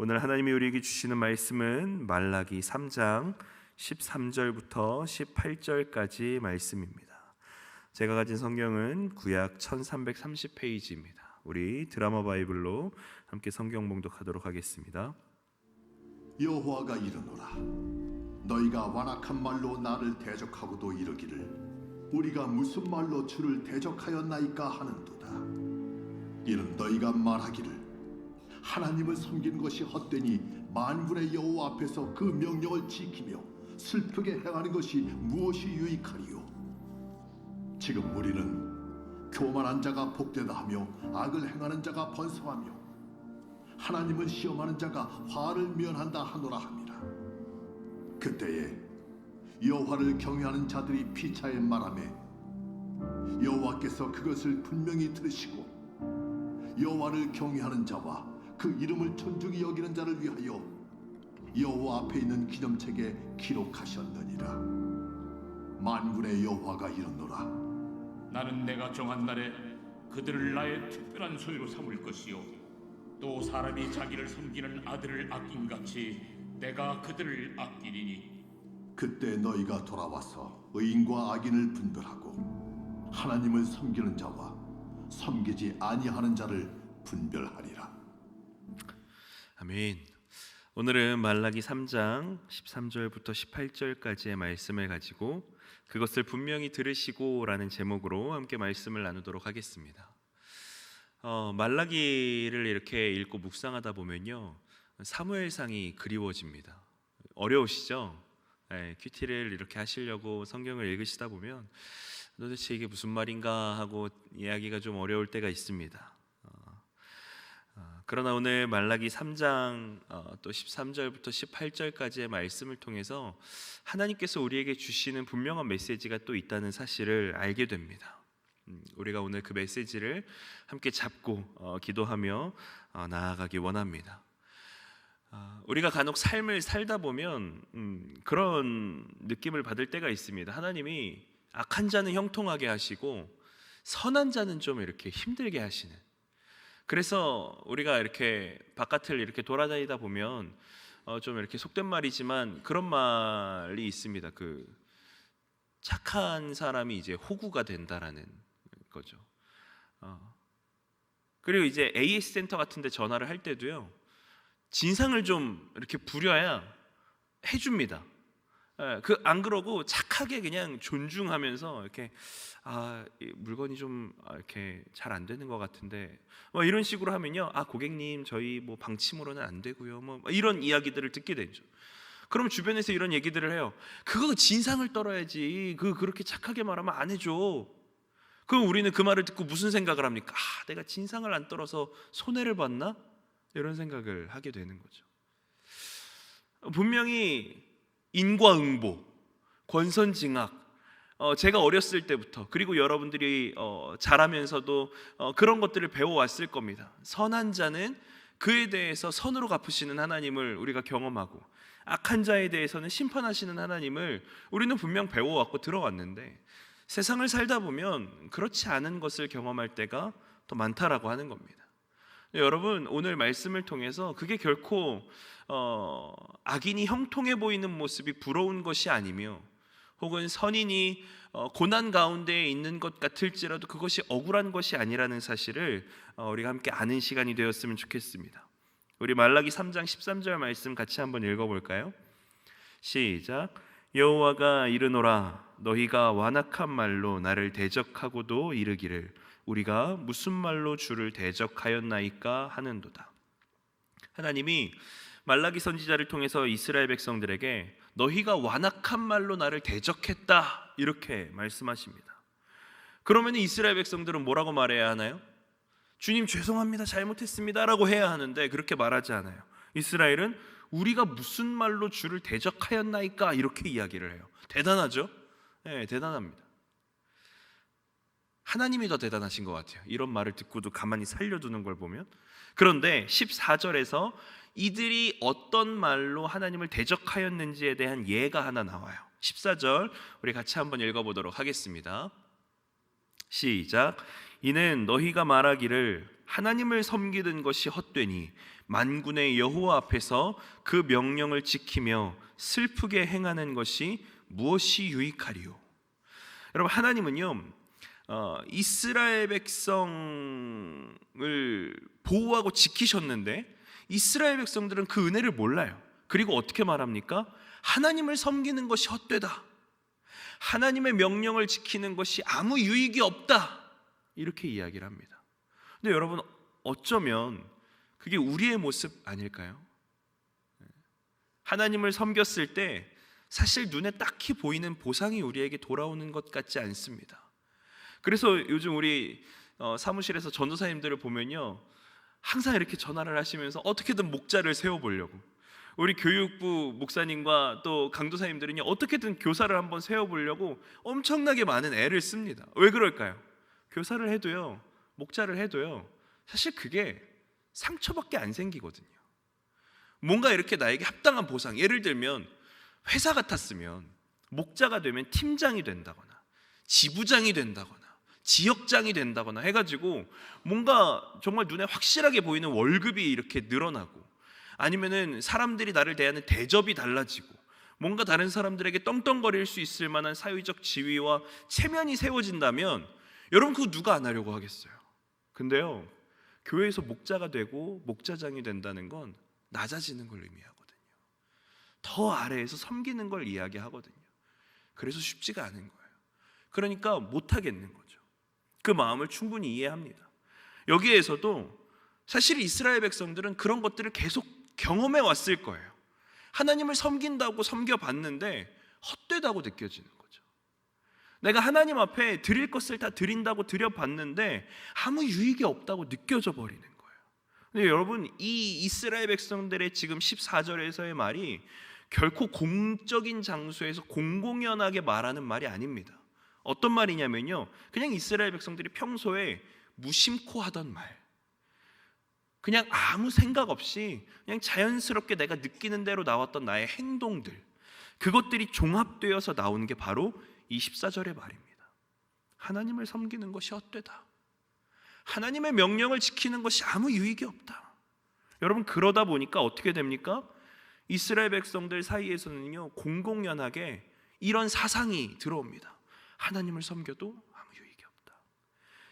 오늘 하나님이 우리에게 주시는 말씀은 말라기 3장 13절부터 18절까지 말씀입니다. 제가 가진 성경은 구약 1330페이지입니다. 우리 드라마 바이블로 함께 성경 봉독하도록 하겠습니다. 여호와가 이르노라. 너희가 완악한 말로 나를 대적하고도 이르기를 우리가 무슨 말로 주를 대적하였나이까 하는도다. 이는 너희가 말하기를 하나님을 섬기는 것이 헛되니 만군의 여호와 앞에서 그 명령을 지키며 슬프게 행하는 것이 무엇이 유익하리요. 지금 우리는 교만한 자가 복되다 하며 악을 행하는 자가 번성하며 하나님을 시험하는 자가 화를 면한다 하노라 함이라. 그때에 여호와를 경외하는 자들이 피차에 말하매 여호와께서 그것을 분명히 들으시고 여호와를 경외하는 자와 그 이름을 존중히 여기는 자를 위하여 여호와 앞에 있는 기념책에 기록하셨느니라. 만군의 여호와가 이르노라. 나는 내가 정한 날에 그들을 나의 특별한 소유로 삼을 것이요 또 사람이 자기를 섬기는 아들을 아낌같이 내가 그들을 아끼리니 그때 너희가 돌아와서 의인과 악인을 분별하고 하나님을 섬기는 자와 섬기지 아니하는 자를 분별하리라. 아멘. 오늘은 말라기 3장 13절부터 18절까지의 말씀을 가지고 그것을 분명히 들으시고 라는 제목으로 함께 말씀을 나누도록 하겠습니다. 말라기를 이렇게 읽고 묵상하다 보면요, 사무엘상이 그리워집니다. 어려우시죠? 네, 큐티를 이렇게 하시려고 성경을 읽으시다 보면 도대체 이게 무슨 말인가 하고 이야기가 좀 어려울 때가 있습니다. 그러나 오늘 말라기 3장 또 13절부터 18절까지의 말씀을 통해서 하나님께서 우리에게 주시는 분명한 메시지가 또 있다는 사실을 알게 됩니다. 우리가 오늘 그 메시지를 함께 잡고 기도하며 나아가기 원합니다. 우리가 간혹 삶을 살다 보면 그런 느낌을 받을 때가 있습니다. 하나님이 악한 자는 형통하게 하시고 선한 자는 좀 이렇게 힘들게 하시는. 그래서 우리가 이렇게 바깥을 이렇게 돌아다니다 보면 좀 이렇게 속된 말이지만 그런 말이 있습니다. 그 착한 사람이 이제 호구가 된다라는 거죠. 그리고 이제 AS 센터 같은 데 전화를 할 때도요, 진상을 좀 이렇게 부려야 해줍니다. 안 그러고 착하게 그냥 존중하면서 이렇게 이 물건이 좀 이렇게 잘 안 되는 것 같은데 뭐 이런 식으로 하면요, 고객님 저희 뭐 방침으로는 안 되고요, 뭐 이런 이야기들을 듣게 되죠. 그럼 주변에서 이런 얘기들을 해요. 그거 진상을 떨어야지. 그렇게 착하게 말하면 안 해줘. 그럼 우리는 그 말을 듣고 무슨 생각을 합니까? 내가 진상을 안 떨어서 손해를 봤나? 이런 생각을 하게 되는 거죠. 분명히 인과응보, 권선징악, 제가 어렸을 때부터 그리고 여러분들이 자라면서도 그런 것들을 배워왔을 겁니다. 선한 자는 그에 대해서 선으로 갚으시는 하나님을 우리가 경험하고 악한 자에 대해서는 심판하시는 하나님을 우리는 분명 배워왔고 들어왔는데 세상을 살다 보면 그렇지 않은 것을 경험할 때가 더 많다라고 하는 겁니다. 여러분, 오늘 말씀을 통해서 그게 결코 악인이 형통해 보이는 모습이 부러운 것이 아니며 혹은 선인이 고난 가운데에 있는 것 같을지라도 그것이 억울한 것이 아니라는 사실을 우리가 함께 아는 시간이 되었으면 좋겠습니다. 우리 말라기 3장 13절 말씀 같이 한번 읽어볼까요? 시작. 여호와가 이르노라. 너희가 완악한 말로 나를 대적하고도 이르기를 우리가 무슨 말로 주를 대적하였나이까 하는도다. 하나님이 말라기 선지자를 통해서 이스라엘 백성들에게 너희가 완악한 말로 나를 대적했다 이렇게 말씀하십니다. 그러면 이스라엘 백성들은 뭐라고 말해야 하나요? 주님 죄송합니다, 잘못했습니다 라고 해야 하는데 그렇게 말하지 않아요. 이스라엘은 우리가 무슨 말로 주를 대적하였나이까 이렇게 이야기를 해요. 대단하죠? 네, 대단합니다. 하나님이 더 대단하신 것 같아요. 이런 말을 듣고도 가만히 살려두는 걸 보면. 그런데 14절에서 이들이 어떤 말로 하나님을 대적하였는지에 대한 예가 하나 나와요. 14절 우리 같이 한번 읽어보도록 하겠습니다. 시작. 이는 너희가 말하기를 하나님을 섬기는 것이 헛되니 만군의 여호와 앞에서 그 명령을 지키며 슬프게 행하는 것이 무엇이 유익하리요? 여러분, 하나님은요 이스라엘 백성을 보호하고 지키셨는데 이스라엘 백성들은 그 은혜를 몰라요. 그리고 어떻게 말합니까? 하나님을 섬기는 것이 헛되다, 하나님의 명령을 지키는 것이 아무 유익이 없다, 이렇게 이야기를 합니다. 근데 여러분, 어쩌면 그게 우리의 모습 아닐까요? 하나님을 섬겼을 때 사실 눈에 딱히 보이는 보상이 우리에게 돌아오는 것 같지 않습니다. 그래서 요즘 우리 사무실에서 전도사님들을 보면요, 항상 이렇게 전화를 하시면서 어떻게든 목자를 세워보려고, 우리 교육부 목사님과 또 강도사님들은요 어떻게든 교사를 한번 세워보려고 엄청나게 많은 애를 씁니다. 왜 그럴까요? 교사를 해도요, 목자를 해도요, 사실 그게 상처밖에 안 생기거든요. 뭔가 이렇게 나에게 합당한 보상, 예를 들면 회사 같았으면 목자가 되면 팀장이 된다거나 지부장이 된다거나 지역장이 된다거나 해가지고 뭔가 정말 눈에 확실하게 보이는 월급이 이렇게 늘어나고, 아니면은 사람들이 나를 대하는 대접이 달라지고, 뭔가 다른 사람들에게 떵떵거릴 수 있을 만한 사회적 지위와 체면이 세워진다면 여러분, 그거 누가 안 하려고 하겠어요? 근데요, 교회에서 목자가 되고 목자장이 된다는 건 낮아지는 걸 의미하거든요. 더 아래에서 섬기는 걸 이야기하거든요. 그래서 쉽지가 않은 거예요. 그러니까 못하겠는 거죠. 그 마음을 충분히 이해합니다. 여기에서도 사실 이스라엘 백성들은 그런 것들을 계속 경험해 왔을 거예요. 하나님을 섬긴다고 섬겨봤는데 헛되다고 느껴지는 거죠. 내가 하나님 앞에 드릴 것을 다 드린다고 드려봤는데 아무 유익이 없다고 느껴져 버리는 거예요. 근데 여러분, 이 이스라엘 백성들의 지금 14절에서의 말이 결코 공적인 장소에서 공공연하게 말하는 말이 아닙니다. 어떤 말이냐면요, 그냥 이스라엘 백성들이 평소에 무심코 하던 말, 그냥 아무 생각 없이 그냥 자연스럽게 내가 느끼는 대로 나왔던 나의 행동들, 그것들이 종합되어서 나오는 게 바로 이 14절의 말입니다. 하나님을 섬기는 것이 헛되다, 하나님의 명령을 지키는 것이 아무 유익이 없다. 여러분, 그러다 보니까 어떻게 됩니까? 이스라엘 백성들 사이에서는요 공공연하게 이런 사상이 들어옵니다. 하나님을 섬겨도 아무 유익이 없다.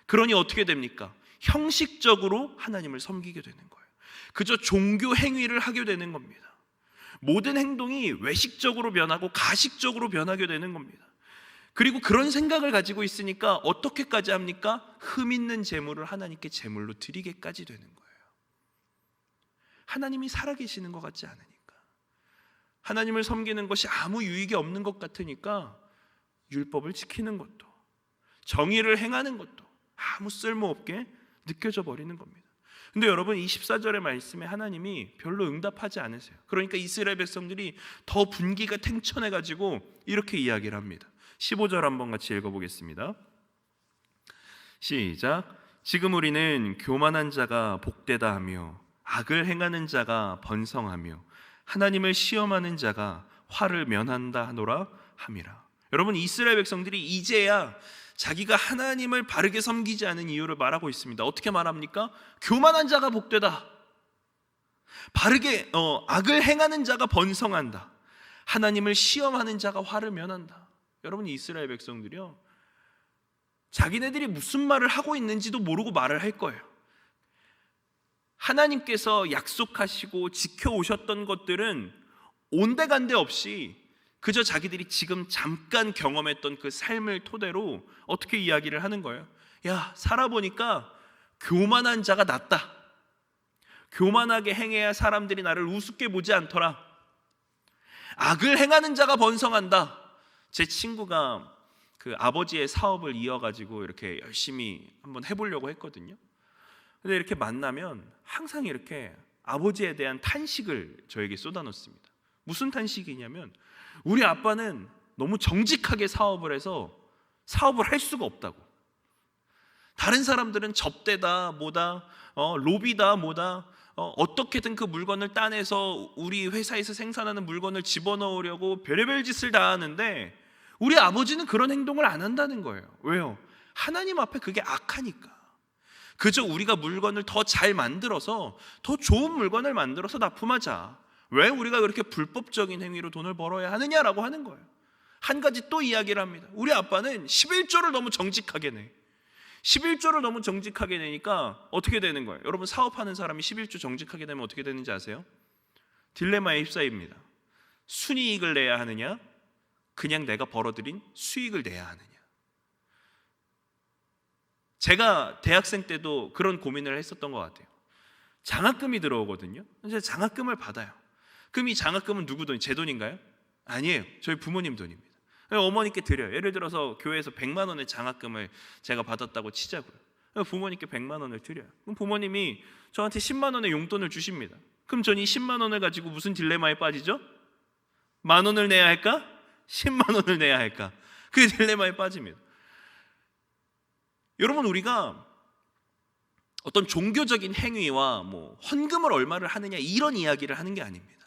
그러니 어떻게 됩니까? 형식적으로 하나님을 섬기게 되는 거예요. 그저 종교 행위를 하게 되는 겁니다. 모든 행동이 외식적으로 변하고 가식적으로 변하게 되는 겁니다. 그리고 그런 생각을 가지고 있으니까 어떻게까지 합니까? 흠 있는 제물을 하나님께 제물로 드리게까지 되는 거예요. 하나님이 살아계시는 것 같지 않으니까, 하나님을 섬기는 것이 아무 유익이 없는 것 같으니까 율법을 지키는 것도, 정의를 행하는 것도 아무 쓸모없게 느껴져 버리는 겁니다. 근데 여러분, 이 14절의 말씀에 하나님이 별로 응답하지 않으세요. 그러니까 이스라엘 백성들이 더 분기가 탱천해가지고 이렇게 이야기를 합니다. 15절 한번 같이 읽어보겠습니다. 시작. 지금 우리는 교만한 자가 복되다 하며 악을 행하는 자가 번성하며 하나님을 시험하는 자가 화를 면한다 하노라 함이라. 여러분, 이스라엘 백성들이 이제야 자기가 하나님을 바르게 섬기지 않은 이유를 말하고 있습니다. 어떻게 말합니까? 교만한 자가 복되다, 바르게 악을 행하는 자가 번성한다, 하나님을 시험하는 자가 화를 면한다. 여러분, 이스라엘 백성들이요 자기네들이 무슨 말을 하고 있는지도 모르고 말을 할 거예요. 하나님께서 약속하시고 지켜오셨던 것들은 온데간데 없이 그저 자기들이 지금 잠깐 경험했던 그 삶을 토대로 어떻게 이야기를 하는 거예요? 야, 살아보니까 교만한 자가 낫다, 교만하게 행해야 사람들이 나를 우습게 보지 않더라, 악을 행하는 자가 번성한다. 제 친구가 그 아버지의 사업을 이어가지고 이렇게 열심히 한번 해보려고 했거든요. 근데 이렇게 만나면 항상 이렇게 아버지에 대한 탄식을 저에게 쏟아놓습니다. 무슨 탄식이냐면, 우리 아빠는 너무 정직하게 사업을 해서 사업을 할 수가 없다고, 다른 사람들은 접대다 뭐다 로비다 뭐다 어떻게든 그 물건을 따내서 우리 회사에서 생산하는 물건을 집어넣으려고 별의별 짓을 다 하는데 우리 아버지는 그런 행동을 안 한다는 거예요. 왜요? 하나님 앞에 그게 악하니까. 그저 우리가 물건을 더 잘 만들어서 더 좋은 물건을 만들어서 납품하자. 왜 우리가 그렇게 불법적인 행위로 돈을 벌어야 하느냐라고 하는 거예요. 한 가지 또 이야기를 합니다. 우리 아빠는 11조를 너무 정직하게 내. 11조를 너무 정직하게 내니까 어떻게 되는 거예요? 여러분, 사업하는 사람이 11조 정직하게 내면 어떻게 되는지 아세요? 딜레마에 휩싸입니다. 순이익을 내야 하느냐, 그냥 내가 벌어들인 수익을 내야 하느냐. 제가 대학생 때도 그런 고민을 했었던 것 같아요. 장학금이 들어오거든요. 이제 장학금을 받아요. 그럼 이 장학금은 누구 돈? 제 돈인가요? 아니에요. 저희 부모님 돈입니다. 어머니께 드려요. 예를 들어서 교회에서 100만 원의 장학금을 제가 받았다고 치자고요. 부모님께 100만 원을 드려요. 그럼 부모님이 저한테 10만 원의 용돈을 주십니다. 그럼 저는 이 10만 원을 가지고 무슨 딜레마에 빠지죠? 만 원을 내야 할까? 10만 원을 내야 할까? 그 딜레마에 빠집니다. 여러분, 우리가 어떤 종교적인 행위와 헌금을 얼마를 하느냐 이런 이야기를 하는 게 아닙니다.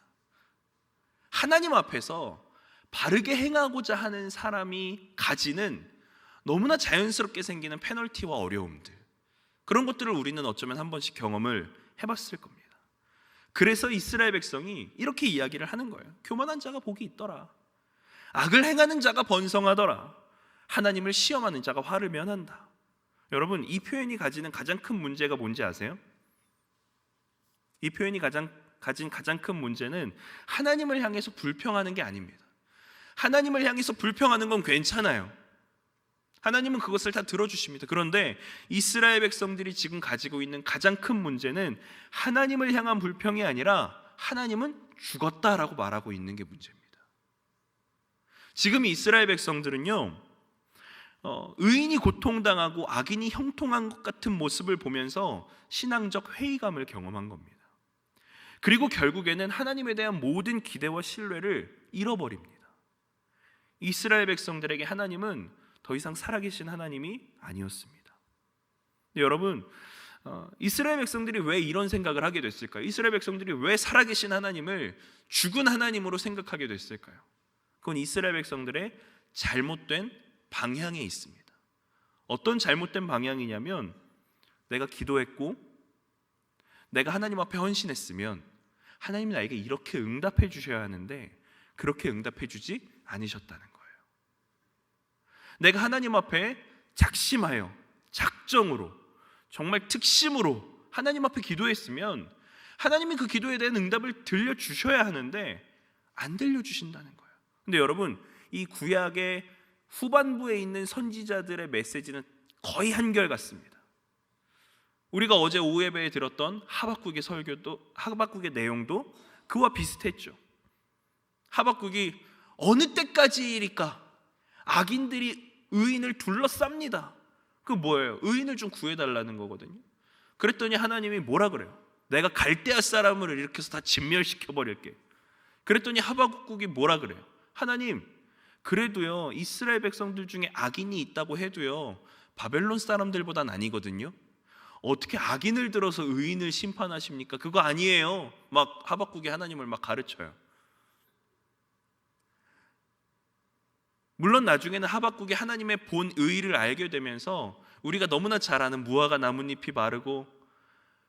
하나님 앞에서 바르게 행하고자 하는 사람이 가지는 너무나 자연스럽게 생기는 페널티와 어려움들, 그런 것들을 우리는 어쩌면 한 번씩 경험을 해봤을 겁니다. 그래서 이스라엘 백성이 이렇게 이야기를 하는 거예요. 교만한 자가 복이 있더라. 악을 행하는 자가 번성하더라. 하나님을 시험하는 자가 화를 면한다. 여러분, 이 표현이 가지는 가장 큰 문제가 뭔지 아세요? 이 표현이 가진 가장 큰 문제는 하나님을 향해서 불평하는 게 아닙니다. 하나님을 향해서 불평하는 건 괜찮아요. 하나님은 그것을 다 들어주십니다. 그런데 이스라엘 백성들이 지금 가지고 있는 가장 큰 문제는 하나님을 향한 불평이 아니라 하나님은 죽었다라고 말하고 있는 게 문제입니다. 지금 이스라엘 백성들은요, 의인이 고통당하고 악인이 형통한 것 같은 모습을 보면서 신앙적 회의감을 경험한 겁니다. 그리고 결국에는 하나님에 대한 모든 기대와 신뢰를 잃어버립니다. 이스라엘 백성들에게 하나님은 더 이상 살아계신 하나님이 아니었습니다. 근데 여러분, 이스라엘 백성들이 왜 이런 생각을 하게 됐을까요? 이스라엘 백성들이 왜 살아계신 하나님을 죽은 하나님으로 생각하게 됐을까요? 그건 이스라엘 백성들의 잘못된 방향에 있습니다. 어떤 잘못된 방향이냐면, 내가 기도했고 내가 하나님 앞에 헌신했으면 하나님이 나에게 이렇게 응답해 주셔야 하는데 그렇게 응답해 주지 않으셨다는 거예요. 내가 하나님 앞에 작심하여 작정으로 정말 특심으로 하나님 앞에 기도했으면 하나님이 그 기도에 대한 응답을 들려주셔야 하는데 안 들려주신다는 거예요. 근데 여러분, 이 구약의 후반부에 있는 선지자들의 메시지는 거의 한결같습니다. 우리가 어제 오후 예배에 들었던 하박국의 설교도, 하박국의 내용도 그와 비슷했죠. 하박국이 어느 때까지일까? 악인들이 의인을 둘러쌉니다. 그 뭐예요? 의인을 좀 구해달라는 거거든요. 그랬더니 하나님이 뭐라 그래요? 내가 갈대아 사람을 일으켜서 다 진멸시켜버릴게. 그랬더니 하박국이 뭐라 그래요? 하나님, 그래도요, 이스라엘 백성들 중에 악인이 있다고 해도요, 바벨론 사람들보단 아니거든요. 어떻게 악인을 들어서 의인을 심판하십니까? 그거 아니에요. 막 하박국이 하나님을 막 가르쳐요. 물론 나중에는 하박국이 하나님의 본 의의를 알게 되면서 우리가 너무나 잘 아는 무화과 나뭇잎이 마르고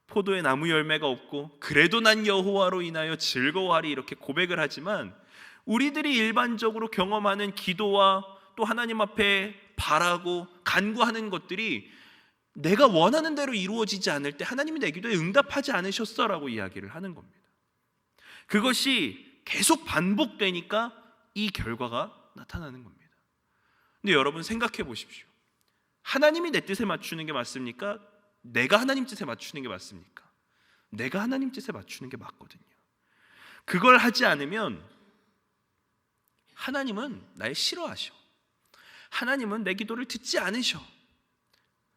포도의 나무 열매가 없고 그래도 난 여호와로 인하여 즐거워하리 이렇게 고백을 하지만, 우리들이 일반적으로 경험하는 기도와 또 하나님 앞에 바라고 간구하는 것들이 내가 원하는 대로 이루어지지 않을 때 하나님이 내 기도에 응답하지 않으셨어라고 이야기를 하는 겁니다. 그것이 계속 반복되니까 이 결과가 나타나는 겁니다. 근데 여러분, 생각해 보십시오. 하나님이 내 뜻에 맞추는 게 맞습니까? 내가 하나님 뜻에 맞추는 게 맞습니까? 내가 하나님 뜻에 맞추는 게 맞거든요. 그걸 하지 않으면 하나님은 날 싫어하셔. 하나님은 내 기도를 듣지 않으셔.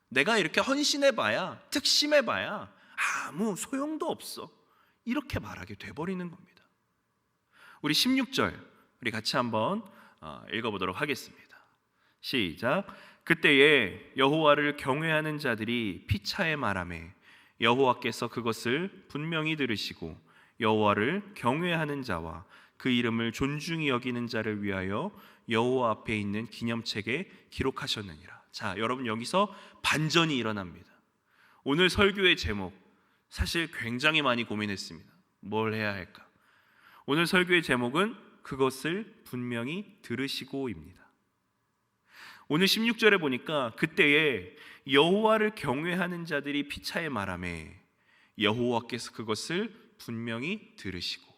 내가 이렇게 헌신해봐야, 특심해봐야 아무 소용도 없어. 이렇게 말하게 돼버리는 겁니다. 우리 16절 우리 같이 한번 읽어보도록 하겠습니다. 시작. 그때에 여호와를 경외하는 자들이 피차에 말하매 여호와께서 그것을 분명히 들으시고 여호와를 경외하는 자와 그 이름을 존중히 여기는 자를 위하여 여호와 앞에 있는 기념책에 기록하셨느니라. 자, 여러분, 여기서 반전이 일어납니다. 오늘 설교의 제목 사실 굉장히 많이 고민했습니다. 뭘 해야 할까? 오늘 설교의 제목은 그것을 분명히 들으시고입니다. 오늘 16절에 보니까 그때에 여호와를 경외하는 자들이 피차에 말하매 여호와께서 그것을 분명히 들으시고.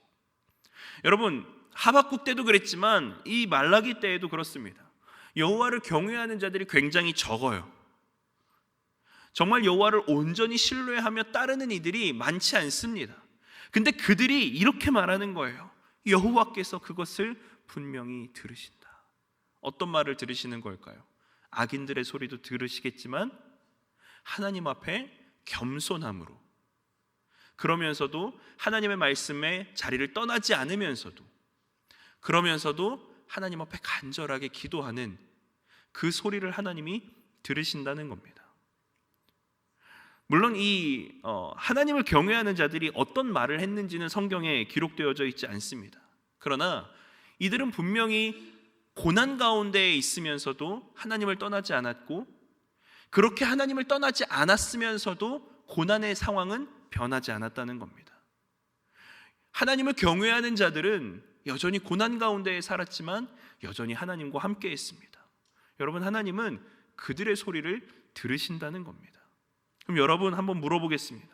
여러분, 하박국 때도 그랬지만 이 말라기 때에도 그렇습니다. 여호와를 경외하는 자들이 굉장히 적어요. 정말 여호와를 온전히 신뢰하며 따르는 이들이 많지 않습니다. 근데 그들이 이렇게 말하는 거예요. 여호와께서 그것을 분명히 들으신다. 어떤 말을 들으시는 걸까요? 악인들의 소리도 들으시겠지만 하나님 앞에 겸손함으로, 그러면서도 하나님의 말씀에 자리를 떠나지 않으면서도, 그러면서도 하나님 앞에 간절하게 기도하는 그 소리를 하나님이 들으신다는 겁니다. 물론 이 하나님을 경외하는 자들이 어떤 말을 했는지는 성경에 기록되어져 있지 않습니다. 그러나 이들은 분명히 고난 가운데에 있으면서도 하나님을 떠나지 않았고, 그렇게 하나님을 떠나지 않았으면서도 고난의 상황은 변하지 않았다는 겁니다. 하나님을 경외하는 자들은 여전히 고난 가운데에 살았지만 여전히 하나님과 함께 했습니다. 여러분, 하나님은 그들의 소리를 들으신다는 겁니다. 그럼 여러분 한번 물어보겠습니다.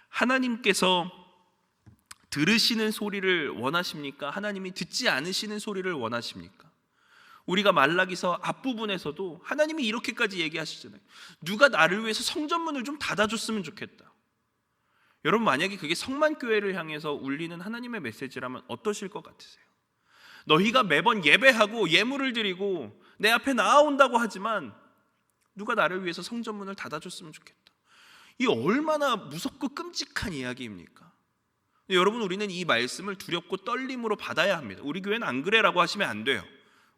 하나님께서 들으시는 소리를 원하십니까? 하나님이 듣지 않으시는 소리를 원하십니까? 우리가 말라기서 앞부분에서도 하나님이 이렇게까지 얘기하시잖아요. 누가 나를 위해서 성전문을 좀 닫아줬으면 좋겠다. 여러분, 만약에 그게 성만교회를 향해서 울리는 하나님의 메시지라면 어떠실 것 같으세요? 너희가 매번 예배하고 예물을 드리고 내 앞에 나아온다고 하지만 누가 나를 위해서 성전문을 닫아줬으면 좋겠다. 이 얼마나 무섭고 끔찍한 이야기입니까? 여러분, 우리는 이 말씀을 두렵고 떨림으로 받아야 합니다. 우리 교회는 안 그래라고 하시면 안 돼요.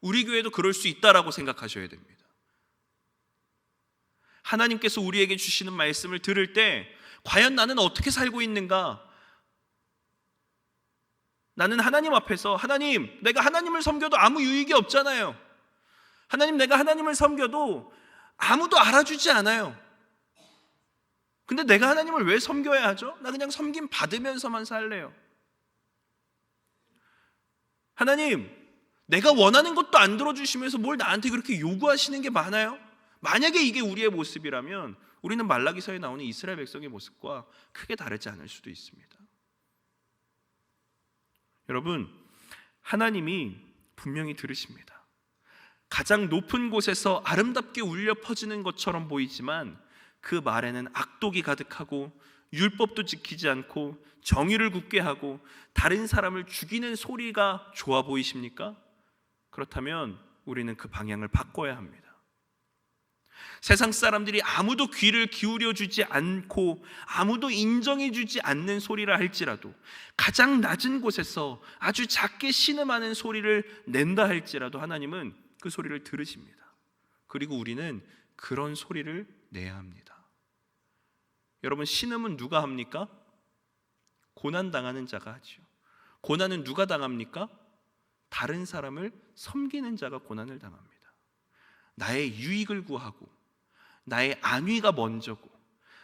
우리 교회도 그럴 수 있다라고 생각하셔야 됩니다. 하나님께서 우리에게 주시는 말씀을 들을 때 과연 나는 어떻게 살고 있는가? 나는 하나님 앞에서, 하나님, 내가 하나님을 섬겨도 아무 유익이 없잖아요. 하나님, 내가 하나님을 섬겨도 아무도 알아주지 않아요. 근데 내가 하나님을 왜 섬겨야 하죠? 나 그냥 섬김 받으면서만 살래요. 하나님, 내가 원하는 것도 안 들어주시면서 뭘 나한테 그렇게 요구하시는 게 많아요? 만약에 이게 우리의 모습이라면 우리는 말라기서에 나오는 이스라엘 백성의 모습과 크게 다르지 않을 수도 있습니다. 여러분, 하나님이 분명히 들으십니다. 가장 높은 곳에서 아름답게 울려 퍼지는 것처럼 보이지만 그 말에는 악독이 가득하고 율법도 지키지 않고 정의를 굳게 하고 다른 사람을 죽이는 소리가 좋아 보이십니까? 그렇다면 우리는 그 방향을 바꿔야 합니다. 세상 사람들이 아무도 귀를 기울여 주지 않고 아무도 인정해 주지 않는 소리라 할지라도, 가장 낮은 곳에서 아주 작게 신음하는 소리를 낸다 할지라도 하나님은 그 소리를 들으십니다. 그리고 우리는 그런 소리를 내야 합니다. 여러분, 신음은 누가 합니까? 고난당하는 자가 하죠. 고난은 누가 당합니까? 다른 사람을 섬기는 자가 고난을 당합니다. 나의 유익을 구하고 나의 안위가 먼저고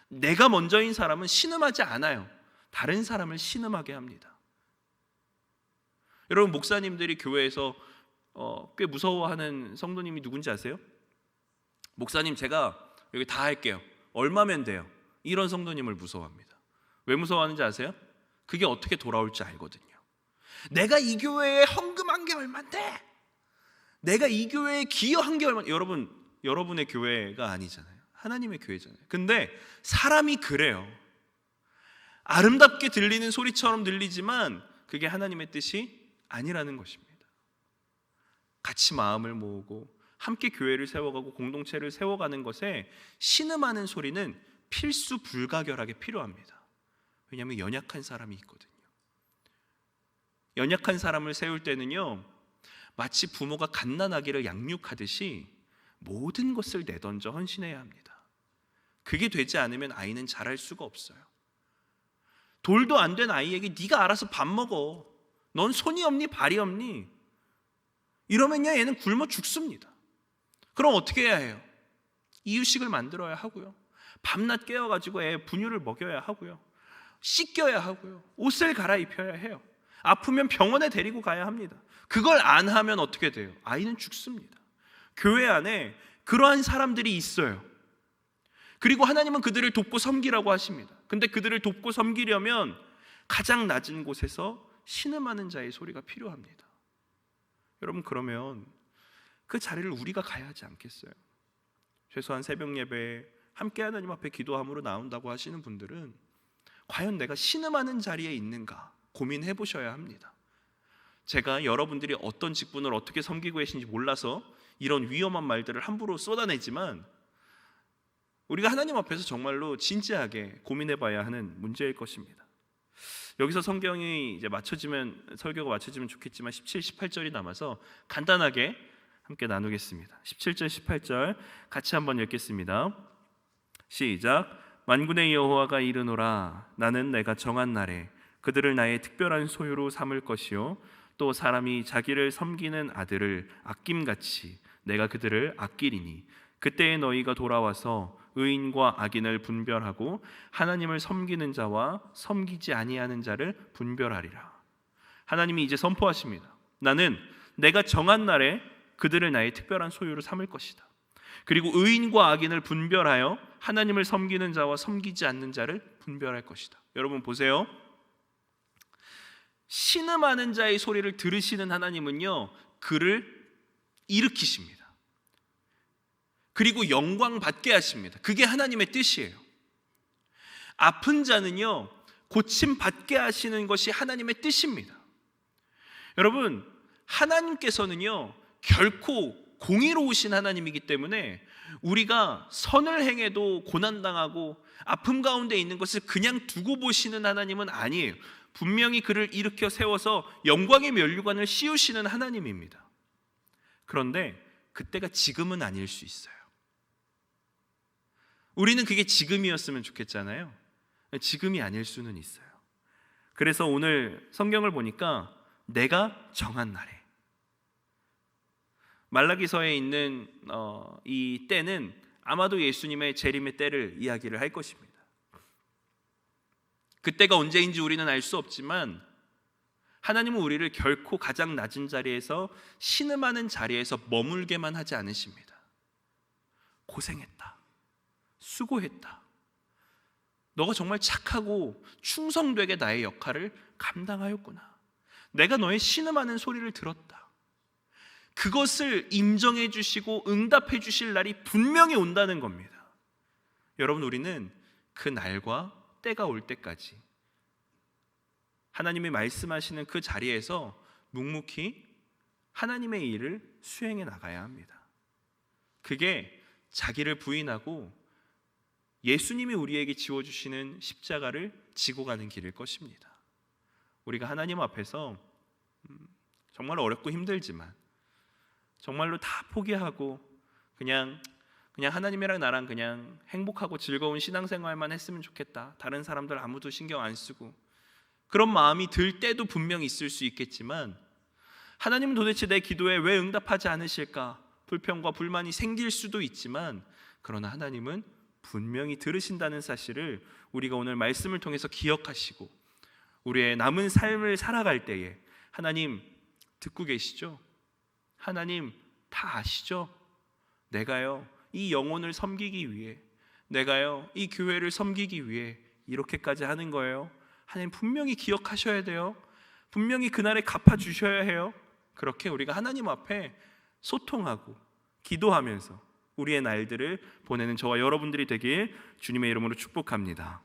내가 먼저인 사람은 신음하지 않아요. 다른 사람을 신음하게 합니다. 여러분, 목사님들이 교회에서 꽤 무서워하는 성도님이 누군지 아세요? 목사님, 제가 여기 다 할게요. 얼마면 돼요? 이런 성도님을 무서워합니다. 왜 무서워하는지 아세요? 그게 어떻게 돌아올지 알거든요. 내가 이 교회에 헌금한 게 얼만데, 내가 이 교회에 기여한 게 얼마. 여러분, 여러분의 교회가 아니잖아요. 하나님의 교회잖아요. 근데 사람이 그래요. 아름답게 들리는 소리처럼 들리지만 그게 하나님의 뜻이 아니라는 것입니다. 같이 마음을 모으고 함께 교회를 세워가고 공동체를 세워가는 것에 신음하는 소리는 필수 불가결하게 필요합니다. 왜냐하면 연약한 사람이 있거든요. 연약한 사람을 세울 때는요, 마치 부모가 갓난아기를 양육하듯이 모든 것을 내던져 헌신해야 합니다. 그게 되지 않으면 아이는 자랄 수가 없어요. 돌도 안 된 아이에게 네가 알아서 밥 먹어, 넌 손이 없니 발이 없니, 이러면요 얘는 굶어 죽습니다. 그럼 어떻게 해야 해요? 이유식을 만들어야 하고요, 밤낮 깨어가지고 애 분유를 먹여야 하고요, 씻겨야 하고요, 옷을 갈아입혀야 해요. 아프면 병원에 데리고 가야 합니다. 그걸 안 하면 어떻게 돼요? 아이는 죽습니다. 교회 안에 그러한 사람들이 있어요. 그리고 하나님은 그들을 돕고 섬기라고 하십니다. 근데 그들을 돕고 섬기려면 가장 낮은 곳에서 신음하는 자의 소리가 필요합니다. 여러분, 그러면 그 자리를 우리가 가야 하지 않겠어요? 최소한 새벽 예배에 함께 하나님 앞에 기도함으로 나온다고 하시는 분들은 과연 내가 신음하는 자리에 있는가 고민해 보셔야 합니다. 제가 여러분들이 어떤 직분을 어떻게 섬기고 계신지 몰라서 이런 위험한 말들을 함부로 쏟아내지만 우리가 하나님 앞에서 정말로 진지하게 고민해 봐야 하는 문제일 것입니다. 여기서 성경이 이제 설교가 맞춰지면 좋겠지만 17, 18절이 남아서 간단하게 함께 나누겠습니다. 17절, 18절 같이 한번 읽겠습니다. 시작. 만군의 여호와가 이르노라. 나는 내가 정한 날에 그들을 나의 특별한 소유로 삼을 것이요 또 사람이 자기를 섬기는 아들을 아낌같이 내가 그들을 아끼리니 그때에 너희가 돌아와서 의인과 악인을 분별하고 하나님을 섬기는 자와 섬기지 아니하는 자를 분별하리라. 하나님이 이제 선포하십니다. 나는 내가 정한 날에 그들을 나의 특별한 소유로 삼을 것이다. 그리고 의인과 악인을 분별하여 하나님을 섬기는 자와 섬기지 않는 자를 분별할 것이다. 여러분 보세요. 신음하는 자의 소리를 들으시는 하나님은요, 그를 일으키십니다. 그리고 영광 받게 하십니다. 그게 하나님의 뜻이에요. 아픈 자는요, 고침 받게 하시는 것이 하나님의 뜻입니다. 여러분, 하나님께서는요 결코 공의로우신 하나님이기 때문에 우리가 선을 행해도 고난당하고 아픔 가운데 있는 것을 그냥 두고 보시는 하나님은 아니에요. 분명히 그를 일으켜 세워서 영광의 면류관을 씌우시는 하나님입니다. 그런데 그때가 지금은 아닐 수 있어요. 우리는 그게 지금이었으면 좋겠잖아요. 지금이 아닐 수는 있어요. 그래서 오늘 성경을 보니까 내가 정한 날에, 말라기서에 있는 이 때는 아마도 예수님의 재림의 때를 이야기를 할 것입니다. 그때가 언제인지 우리는 알 수 없지만 하나님은 우리를 결코 가장 낮은 자리에서 신음하는 자리에서 머물게만 하지 않으십니다. 고생했다, 수고했다, 너가 정말 착하고 충성되게 나의 역할을 감당하였구나, 내가 너의 신음하는 소리를 들었다, 그것을 인정해 주시고 응답해 주실 날이 분명히 온다는 겁니다. 여러분, 우리는 그 날과 때가 올 때까지 하나님이 말씀하시는 그 자리에서 묵묵히 하나님의 일을 수행해 나가야 합니다. 그게 자기를 부인하고 예수님이 우리에게 지워주시는 십자가를 지고 가는 길일 것입니다. 우리가 하나님 앞에서 정말 어렵고 힘들지만 정말로 다 포기하고 그냥 하나님이랑 나랑 그냥 행복하고 즐거운 신앙생활만 했으면 좋겠다, 다른 사람들 아무도 신경 안 쓰고, 그런 마음이 들 때도 분명히 있을 수 있겠지만 하나님은 도대체 내 기도에 왜 응답하지 않으실까 불평과 불만이 생길 수도 있지만, 그러나 하나님은 분명히 들으신다는 사실을 우리가 오늘 말씀을 통해서 기억하시고 우리의 남은 삶을 살아갈 때에 하나님 듣고 계시죠? 하나님 다 아시죠? 내가요 이 영혼을 섬기기 위해, 내가요 이 교회를 섬기기 위해 이렇게까지 하는 거예요. 하나님 분명히 기억하셔야 돼요. 분명히 그날에 갚아주셔야 해요. 그렇게 우리가 하나님 앞에 소통하고 기도하면서 우리의 날들을 보내는 저와 여러분들이 되길 주님의 이름으로 축복합니다.